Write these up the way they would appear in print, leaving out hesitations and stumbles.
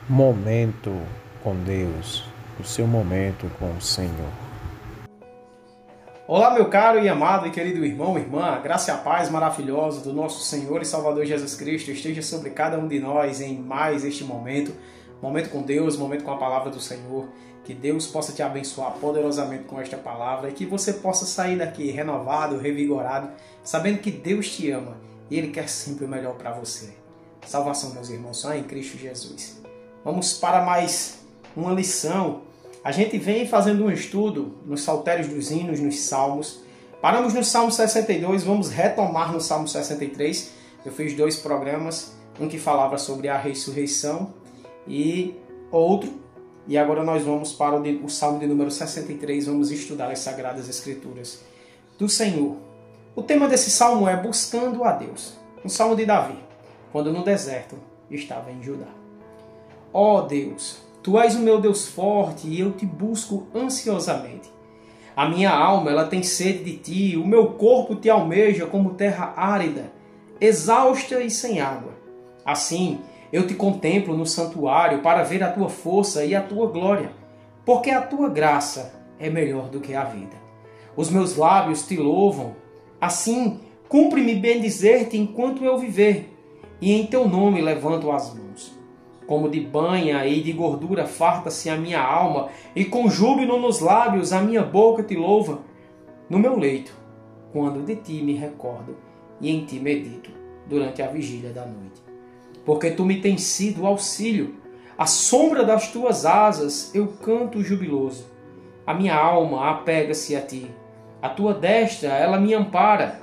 Momento com Deus, o seu momento com o Senhor. Olá, meu caro e amado e querido irmão e irmã, a graça e a paz maravilhosa do nosso Senhor e Salvador Jesus Cristo esteja sobre cada um de nós em mais este momento com Deus, momento com a palavra do Senhor. Que Deus possa te abençoar poderosamente com esta palavra e que você possa sair daqui renovado, revigorado, sabendo que Deus te ama e Ele quer sempre o melhor para você. Salvação, meus irmãos, só em Cristo Jesus. Vamos para mais uma lição. A gente vem fazendo um estudo nos saltérios dos hinos, nos salmos. Paramos no Salmo 62, vamos retomar no Salmo 63. Eu fiz 2 programas, um que falava sobre a ressurreição e outro. E agora nós vamos para o Salmo de número 63, vamos estudar as Sagradas Escrituras do Senhor. O tema desse salmo é Buscando a Deus. Um salmo de Davi, quando no deserto estava em Judá. Ó Deus, Tu és o meu Deus forte e eu te busco ansiosamente. A minha alma ela tem sede de Ti, o meu corpo te almeja como terra árida, exausta e sem água. Assim, eu te contemplo no santuário para ver a Tua força e a Tua glória, porque a Tua graça é melhor do que a vida. Os meus lábios te louvam. Assim, cumpre-me bendizer-te enquanto eu viver, e em Teu nome levanto as mãos. Como de banha e de gordura farta-se a minha alma, e com júbilo nos lábios a minha boca te louva. No meu leito, quando de Ti me recordo, e em Ti medito durante a vigília da noite. Porque Tu me tens sido auxílio, à sombra das Tuas asas eu canto jubiloso. A minha alma apega-se a Ti, a Tua destra ela me ampara.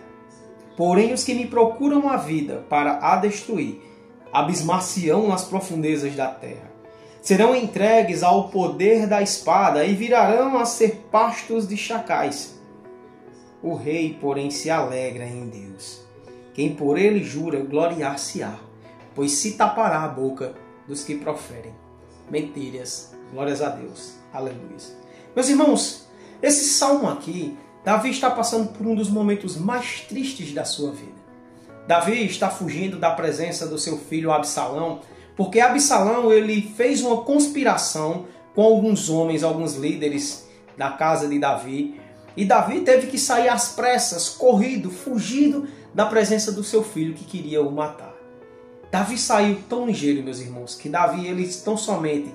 Porém os que me procuram a vida para a destruir, abismar-se-ão nas profundezas da terra. Serão entregues ao poder da espada e virarão a ser pastos de chacais. O rei, porém, se alegra em Deus. Quem por ele jura, gloriar-se-á, pois se tapará a boca dos que proferem mentiras. Glórias a Deus. Aleluia. Meus irmãos, esse salmo aqui, Davi está passando por um dos momentos mais tristes da sua vida. Davi está fugindo da presença do seu filho Absalão, porque Absalão ele fez uma conspiração com alguns homens, alguns líderes da casa de Davi. E Davi teve que sair às pressas, corrido, fugindo da presença do seu filho que queria o matar. Davi saiu tão ligeiro, meus irmãos, que Davi ele tão somente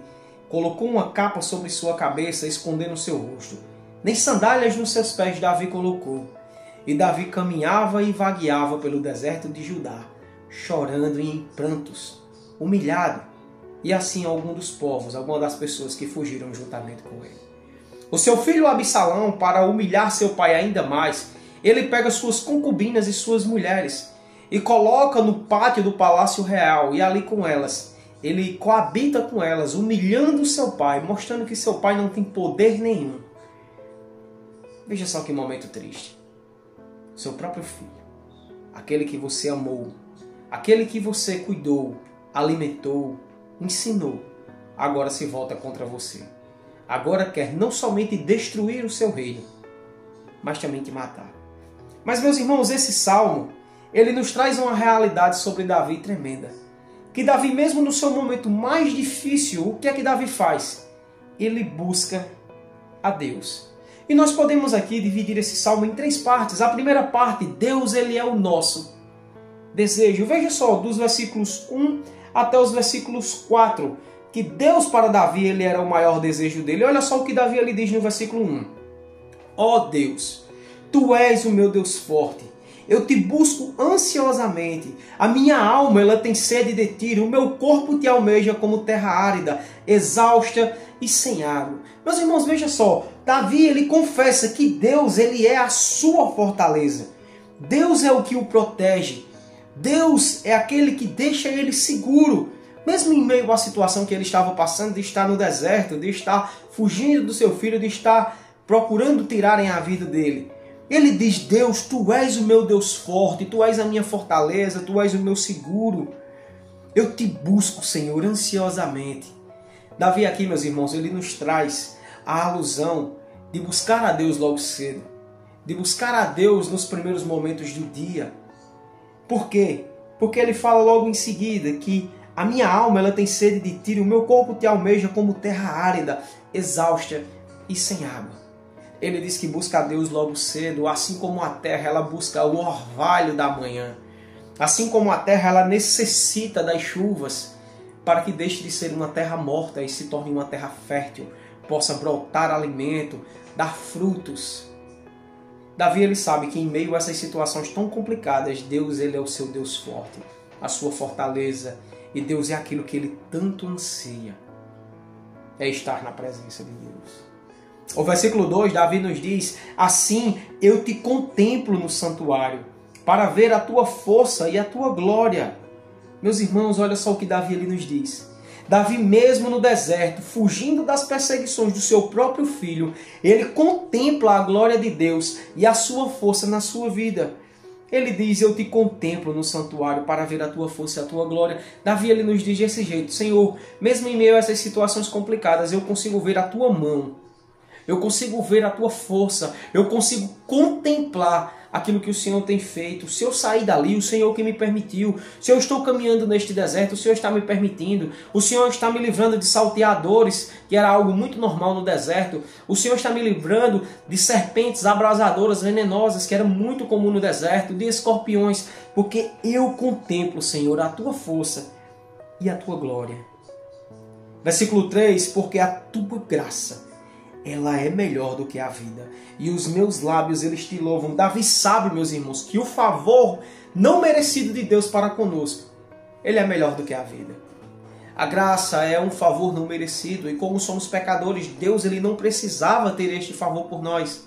colocou uma capa sobre sua cabeça, escondendo o seu rosto. Nem sandálias nos seus pés Davi colocou. E Davi caminhava e vagueava pelo deserto de Judá, chorando e em prantos, humilhado. E assim algum dos povos, algumas das pessoas que fugiram juntamente com ele. O seu filho Absalão, para humilhar seu pai ainda mais, ele pega suas concubinas e suas mulheres e coloca no pátio do palácio real, e ali com elas, ele coabita com elas, humilhando seu pai, mostrando que seu pai não tem poder nenhum. Veja só que momento triste. Seu próprio filho, aquele que você amou, aquele que você cuidou, alimentou, ensinou, agora se volta contra você. Agora quer não somente destruir o seu reino, mas também te matar. Mas, meus irmãos, esse salmo, ele nos traz uma realidade sobre Davi tremenda. Que Davi, mesmo no seu momento mais difícil, o que é que Davi faz? Ele busca a Deus. E nós podemos aqui dividir esse salmo em 3 partes. A primeira parte, Deus ele é o nosso desejo. Veja só, dos versículos 1 até os versículos 4, que Deus para Davi ele era o maior desejo dele. Olha só o que Davi ele diz no versículo 1. Ó Deus, Tu és o meu Deus forte. Eu te busco ansiosamente. A minha alma ela tem sede de Ti. O meu corpo te almeja como terra árida, exausta e sem água. Meus irmãos, veja só. Davi ele confessa que Deus ele é a sua fortaleza. Deus é o que o protege. Deus é aquele que deixa ele seguro. Mesmo em meio à situação que ele estava passando, de estar no deserto, de estar fugindo do seu filho, de estar procurando tirarem a vida dele. Ele diz, Deus, Tu és o meu Deus forte, Tu és a minha fortaleza, Tu és o meu seguro. Eu te busco, Senhor, ansiosamente. Davi aqui, meus irmãos, ele nos traz a alusão de buscar a Deus logo cedo. De buscar a Deus nos primeiros momentos do dia. Por quê? Porque ele fala logo em seguida que A minha alma ela tem sede de ti, o meu corpo te almeja como terra árida, exausta e sem água. Ele diz que busca a Deus logo cedo, assim como a terra ela busca o orvalho da manhã. Assim como a terra ela necessita das chuvas para que deixe de ser uma terra morta e se torne uma terra fértil, possa brotar alimento, dar frutos. Davi ele sabe que em meio a essas situações tão complicadas, Deus ele é o seu Deus forte, a sua fortaleza, e Deus é aquilo que ele tanto anseia, é estar na presença de Deus. O versículo 2, Davi nos diz: assim eu te contemplo no santuário, para ver a tua força e a tua glória. Meus irmãos, olha só o que Davi ele nos diz. Davi, mesmo no deserto, fugindo das perseguições do seu próprio filho, ele contempla a glória de Deus e a sua força na sua vida. Ele diz: eu te contemplo no santuário para ver a tua força e a tua glória. Davi ele nos diz desse jeito: Senhor, mesmo em meio a essas situações complicadas, eu consigo ver a tua mão. Eu consigo ver a tua força, eu consigo contemplar aquilo que o Senhor tem feito. Se eu sair dali, o Senhor que me permitiu. Se eu estou caminhando neste deserto, o Senhor está me permitindo. O Senhor está me livrando de salteadores, que era algo muito normal no deserto. O Senhor está me livrando de serpentes abrasadoras, venenosas, que era muito comum no deserto, de escorpiões, porque eu contemplo, Senhor, a tua força e a tua glória. Versículo 3, porque a tua graça ela é melhor do que a vida, e os meus lábios eles te louvam. Davi sabe, meus irmãos, que o favor não merecido de Deus para conosco, ele é melhor do que a vida. A graça é um favor não merecido, e como somos pecadores, Deus ele não precisava ter este favor por nós.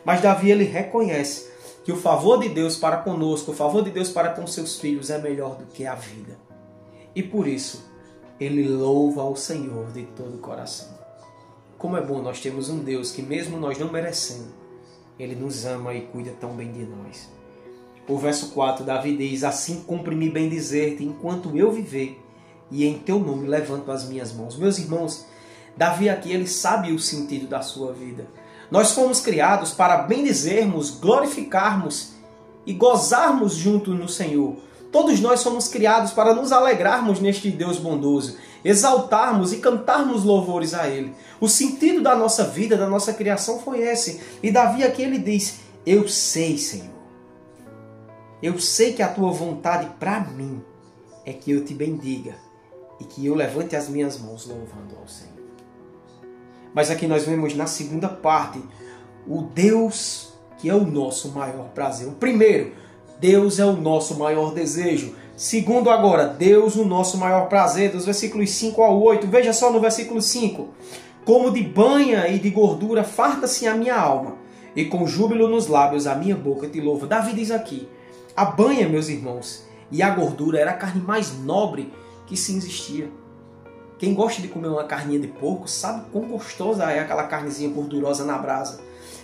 Mas Davi ele reconhece que o favor de Deus para conosco, o favor de Deus para com seus filhos é melhor do que a vida. E por isso, ele louva ao Senhor de todo o coração. Como é bom nós termos um Deus que, mesmo nós não merecendo, ele nos ama e cuida tão bem de nós. O verso 4, Davi diz: assim cumpre-me bem dizer-te, enquanto eu viver, e em teu nome levanto as minhas mãos. Meus irmãos, Davi aqui ele sabe o sentido da sua vida. Nós fomos criados para bendizermos, glorificarmos e gozarmos junto no Senhor. Todos nós somos criados para nos alegrarmos neste Deus bondoso, exaltarmos e cantarmos louvores a Ele. O sentido da nossa vida, da nossa criação foi esse. E Davi aqui ele diz: eu sei, Senhor. Eu sei que a tua vontade para mim é que eu te bendiga e que eu levante as minhas mãos louvando ao Senhor. Mas aqui nós vemos na segunda parte o Deus que é o nosso maior prazer. O primeiro, Deus é o nosso maior desejo. Segundo agora, Deus o nosso maior prazer, dos versículos 5 ao 8. Veja só no versículo 5. Como de banha e de gordura farta-se a minha alma, e com júbilo nos lábios a minha boca te louva. Davi diz aqui, a banha, meus irmãos, e a gordura era a carne mais nobre que se existia. Quem gosta de comer uma carninha de porco sabe quão gostosa é aquela carnezinha gordurosa na brasa.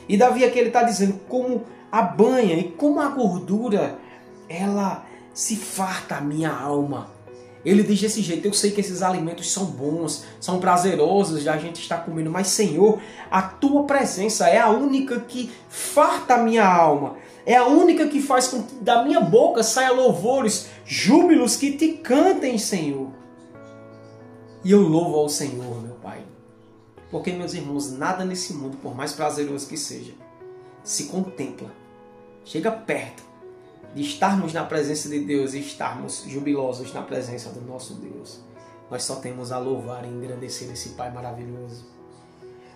E Davi aqui ele está dizendo como a banha e como a gordura, ela se farta a minha alma. Ele diz desse jeito: eu sei que esses alimentos são bons, são prazerosos de a gente estar comendo, mas Senhor, a tua presença é a única que farta a minha alma. É a única que faz com que da minha boca saia louvores, júbilos que te cantem, Senhor. E eu louvo ao Senhor, meu Pai. Porque, meus irmãos, nada nesse mundo, por mais prazeroso que seja, se contempla, chega perto de estarmos na presença de Deus e estarmos jubilosos na presença do nosso Deus. Nós só temos a louvar e engrandecer esse Pai maravilhoso.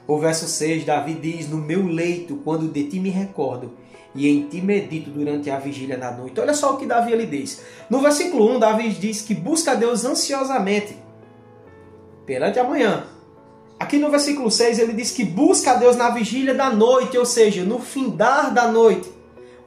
O verso 6, Davi diz: no meu leito, quando de ti me recordo, e em ti medito durante a vigília da noite. Olha só o que Davi ele diz. No versículo 1, Davi diz que busca a Deus ansiosamente perante a manhã. Aqui no versículo 6 ele diz que busca a Deus na vigília da noite, ou seja, no findar da noite.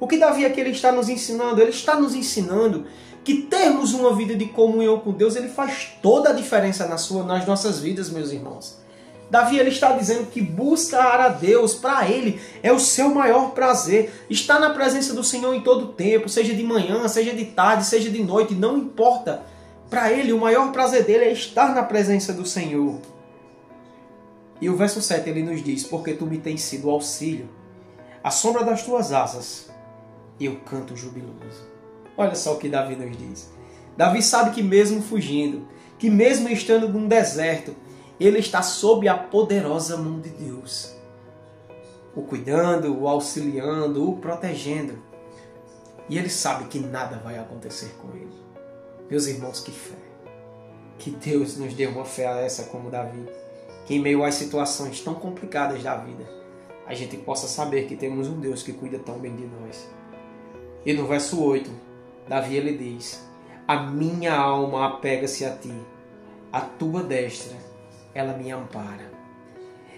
O que Davi aqui ele está nos ensinando? Ele está nos ensinando que termos uma vida de comunhão com Deus, ele faz toda a diferença nas nossas vidas, meus irmãos. Davi ele está dizendo que buscar a Deus, para ele, é o seu maior prazer. Estar na presença do Senhor em todo o tempo, seja de manhã, seja de tarde, seja de noite, não importa. Para ele, o maior prazer dele é estar na presença do Senhor. E o verso 7 ele nos diz: porque tu me tens sido auxílio, à sombra das tuas asas eu canto jubiloso. Olha só o que Davi nos diz. Davi sabe que mesmo fugindo, que mesmo estando num deserto, ele está sob a poderosa mão de Deus, o cuidando, o auxiliando, o protegendo. E ele sabe que nada vai acontecer com ele. Meus irmãos, que fé! Que Deus nos dê uma fé a essa como Davi, que em meio às situações tão complicadas da vida, a gente possa saber que temos um Deus que cuida tão bem de nós. E no verso 8, Davi ele diz: a minha alma apega-se a ti, a tua destra, ela me ampara.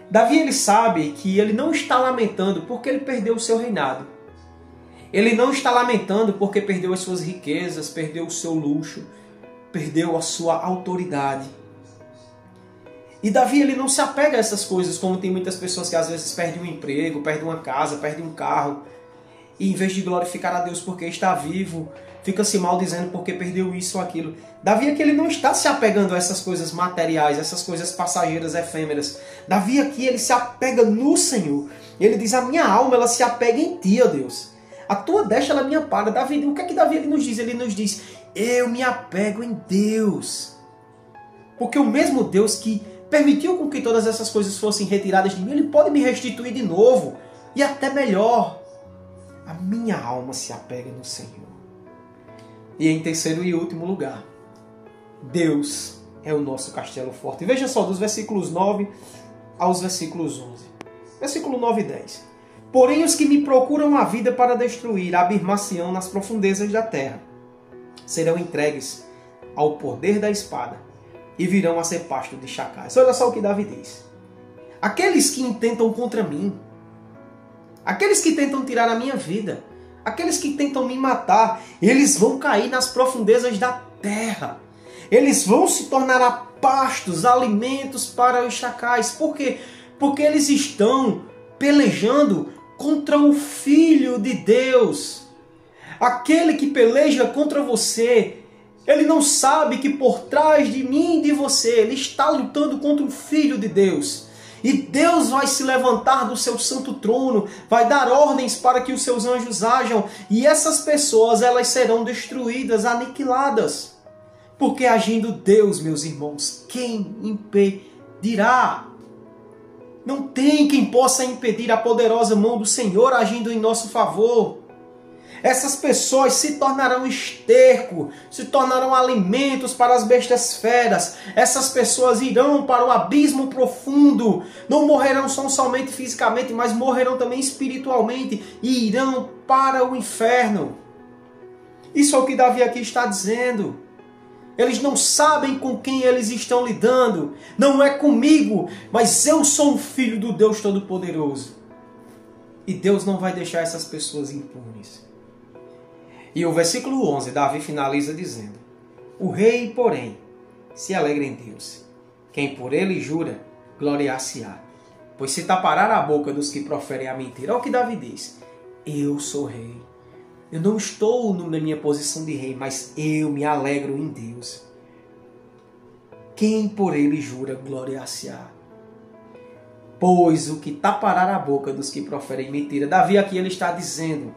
Davi ele sabe que ele não está lamentando porque ele perdeu o seu reinado. Ele não está lamentando porque perdeu as suas riquezas, perdeu o seu luxo, perdeu a sua autoridade. E Davi ele não se apega a essas coisas, como tem muitas pessoas que às vezes perdem um emprego, perdem uma casa, perdem um carro, e em vez de glorificar a Deus porque está vivo, fica-se maldizendo porque perdeu isso ou aquilo. Davi aqui ele não está se apegando a essas coisas materiais, essas coisas passageiras, efêmeras. Davi aqui ele se apega no Senhor. Ele diz: a minha alma ela se apega em ti, ó Deus. A tua destra ela me ampara. Davi, o que é que Davi ele nos diz? Ele nos diz: eu me apego em Deus. Porque o mesmo Deus que permitiu com que todas essas coisas fossem retiradas de mim, ele pode me restituir de novo. E até melhor. A minha alma se apega no Senhor. E em terceiro e último lugar, Deus é o nosso castelo forte. E veja só, dos versículos 9 aos versículos 11. Versículo 9 e 10. Porém os que me procuram a vida para destruir, abirmar-se-ão nas profundezas da terra. Serão entregues ao poder da espada e virão a ser pasto de chacais. Olha só o que Davi diz. Aqueles que intentam contra mim, aqueles que tentam tirar a minha vida, aqueles que tentam me matar, eles vão cair nas profundezas da terra. Eles vão se tornar a pastos, alimentos para os chacais. Por quê? Porque eles estão pelejando contra o Filho de Deus. Aquele que peleja contra você, ele não sabe que por trás de mim e de você, ele está lutando contra o Filho de Deus. E Deus vai se levantar do seu santo trono, vai dar ordens para que os seus anjos ajam, e essas pessoas elas serão destruídas, aniquiladas. Porque agindo Deus, meus irmãos, quem impedirá? Não tem quem possa impedir a poderosa mão do Senhor agindo em nosso favor. Essas pessoas se tornarão esterco, se tornarão alimentos para as bestas feras. Essas pessoas irão para o abismo profundo. Não morrerão somente fisicamente, mas morrerão também espiritualmente e irão para o inferno. Isso é o que Davi aqui está dizendo. Eles não sabem com quem eles estão lidando. Não é comigo, mas eu sou um filho do Deus Todo-Poderoso. E Deus não vai deixar essas pessoas impunes. E o versículo 11, Davi finaliza dizendo: o rei, porém, se alegra em Deus. Quem por ele jura, gloriar-se-á. Pois se tapará a boca dos que proferem a mentira. Olha o que Davi diz: eu sou rei. Eu não estou na minha posição de rei, mas eu me alegro em Deus. Quem por ele jura, gloriar-se-á. Pois o que tapará a boca dos que proferem mentira. Davi aqui ele está dizendo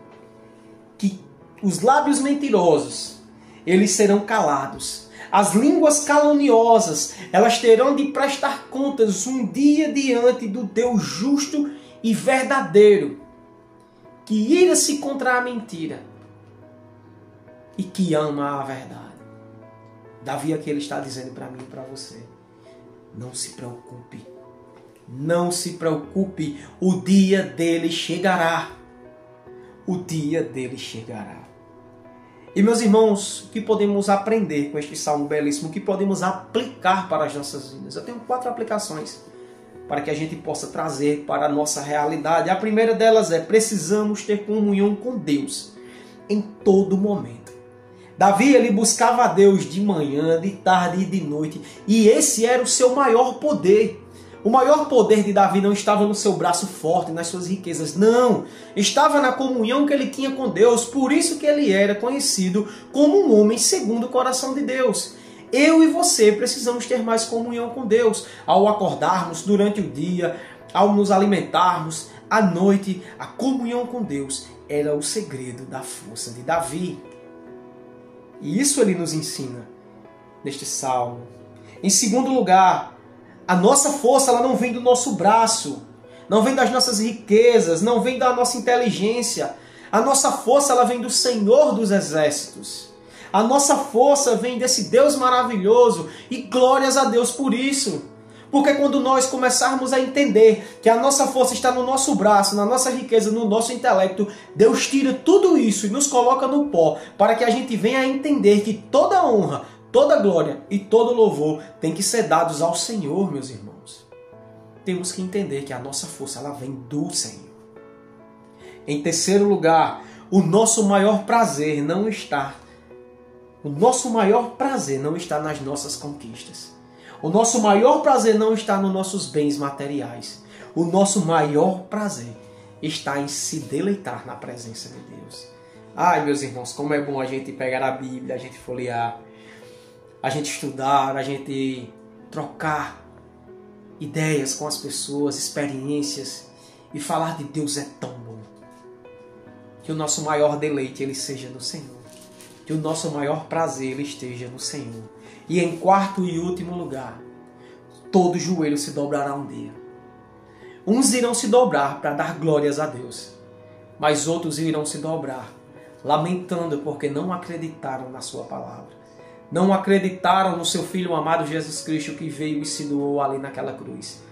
que os lábios mentirosos, eles serão calados. As línguas caluniosas, elas terão de prestar contas um dia diante do Deus justo e verdadeiro, que ira-se contra a mentira e que ama a verdade. Davi aqui ele está dizendo para mim e para você: não se preocupe. Não se preocupe, o dia dele chegará. O dia dele chegará. E meus irmãos, o que podemos aprender com este salmo belíssimo? O que podemos aplicar para as nossas vidas? Eu tenho 4 aplicações para que a gente possa trazer para a nossa realidade. A primeira delas é: precisamos ter comunhão com Deus em todo momento. Davi ele buscava a Deus de manhã, de tarde e de noite, e esse era o seu maior poder. O maior poder de Davi não estava no seu braço forte, nas suas riquezas, não. Estava na comunhão que ele tinha com Deus. Por isso que ele era conhecido como um homem segundo o coração de Deus. Eu e você precisamos ter mais comunhão com Deus. Ao acordarmos durante o dia, ao nos alimentarmos, à noite, a comunhão com Deus era o segredo da força de Davi. E isso ele nos ensina neste salmo. Em segundo lugar, a nossa força ela não vem do nosso braço, não vem das nossas riquezas, não vem da nossa inteligência. A nossa força ela vem do Senhor dos Exércitos. A nossa força vem desse Deus maravilhoso e glórias a Deus por isso. Porque quando nós começarmos a entender que a nossa força está no nosso braço, na nossa riqueza, no nosso intelecto, Deus tira tudo isso e nos coloca no pó, para que a gente venha a entender que toda honra, toda glória e todo louvor tem que ser dados ao Senhor, meus irmãos. Temos que entender que a nossa força ela vem do Senhor. Em terceiro lugar, o nosso maior prazer não está nas nossas conquistas. O nosso maior prazer não está nos nossos bens materiais. O nosso maior prazer está em se deleitar na presença de Deus. Ai, meus irmãos, como é bom a gente pegar a Bíblia, a gente folhear, a gente estudar, a gente trocar ideias com as pessoas, experiências, e falar de Deus é tão bom. Que o nosso maior deleite ele seja no Senhor. Que o nosso maior prazer ele esteja no Senhor. E em quarto e último lugar, todo joelho se dobrará um dia. Uns irão se dobrar para dar glórias a Deus, mas outros irão se dobrar, lamentando porque não acreditaram na sua palavra. Não acreditaram no seu Filho amado Jesus Cristo que veio e se doou ali naquela cruz.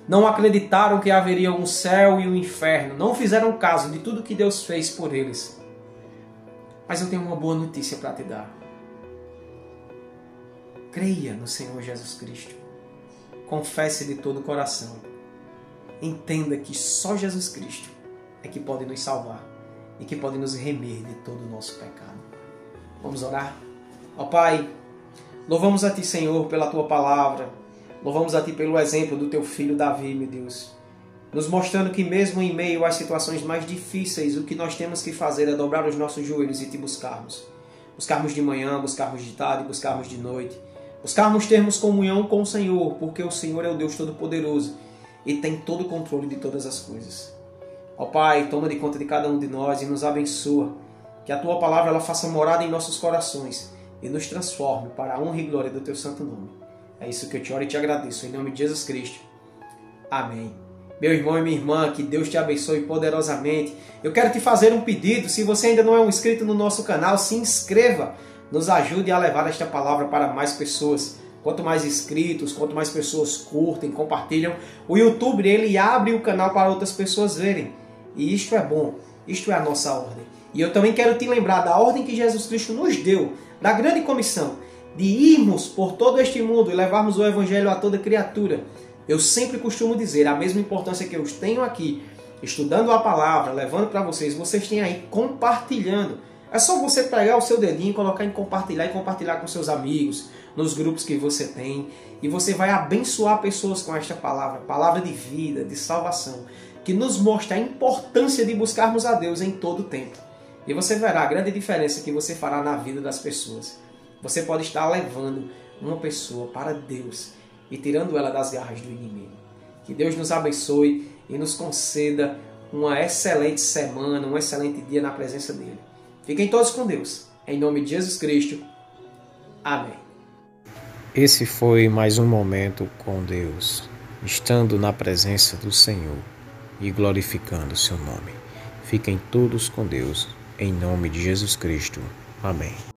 Não acreditaram que haveria um céu e um inferno. Não fizeram caso de tudo que Deus fez por eles. Mas eu tenho uma boa notícia para te dar. Creia no Senhor Jesus Cristo. Confesse de todo o coração. Entenda que só Jesus Cristo é que pode nos salvar e que pode nos remir de todo o nosso pecado. Vamos orar? Ó Pai, louvamos a Ti, Senhor, pela Tua palavra. Louvamos a Ti pelo exemplo do Teu filho Davi, meu Deus. Nos mostrando que mesmo em meio às situações mais difíceis, o que nós temos que fazer é dobrar os nossos joelhos e Te buscarmos. Buscarmos de manhã, buscarmos de tarde, buscarmos de noite. Buscarmos termos comunhão com o Senhor, porque o Senhor é o Deus Todo-Poderoso e tem todo o controle de todas as coisas. Ó Pai, toma de conta de cada um de nós e nos abençoa. Que a Tua palavra ela faça morada em nossos corações e nos transforme para a honra e glória do Teu santo nome. É isso que eu te oro e te agradeço, em nome de Jesus Cristo. Amém. Meu irmão e minha irmã, que Deus te abençoe poderosamente. Eu quero te fazer um pedido, se você ainda não é um inscrito no nosso canal, se inscreva. Nos ajude a levar esta palavra para mais pessoas. Quanto mais inscritos, quanto mais pessoas curtem, compartilham, o YouTube ele abre o canal para outras pessoas verem. E isto é bom, isto é a nossa ordem. E eu também quero te lembrar da ordem que Jesus Cristo nos deu, da grande comissão, de irmos por todo este mundo e levarmos o Evangelho a toda criatura. Eu sempre costumo dizer, a mesma importância que eu tenho aqui, estudando a palavra, levando para vocês, vocês têm aí compartilhando. É só você pegar o seu dedinho, colocar em compartilhar e compartilhar com seus amigos, nos grupos que você tem. E você vai abençoar pessoas com esta palavra, palavra de vida, de salvação, que nos mostra a importância de buscarmos a Deus em todo o tempo. E você verá a grande diferença que você fará na vida das pessoas. Você pode estar levando uma pessoa para Deus e tirando ela das garras do inimigo. Que Deus nos abençoe e nos conceda uma excelente semana, um excelente dia na presença dEle. Fiquem todos com Deus. Em nome de Jesus Cristo. Amém. Esse foi mais um momento com Deus, estando na presença do Senhor e glorificando o seu nome. Fiquem todos com Deus. Em nome de Jesus Cristo. Amém.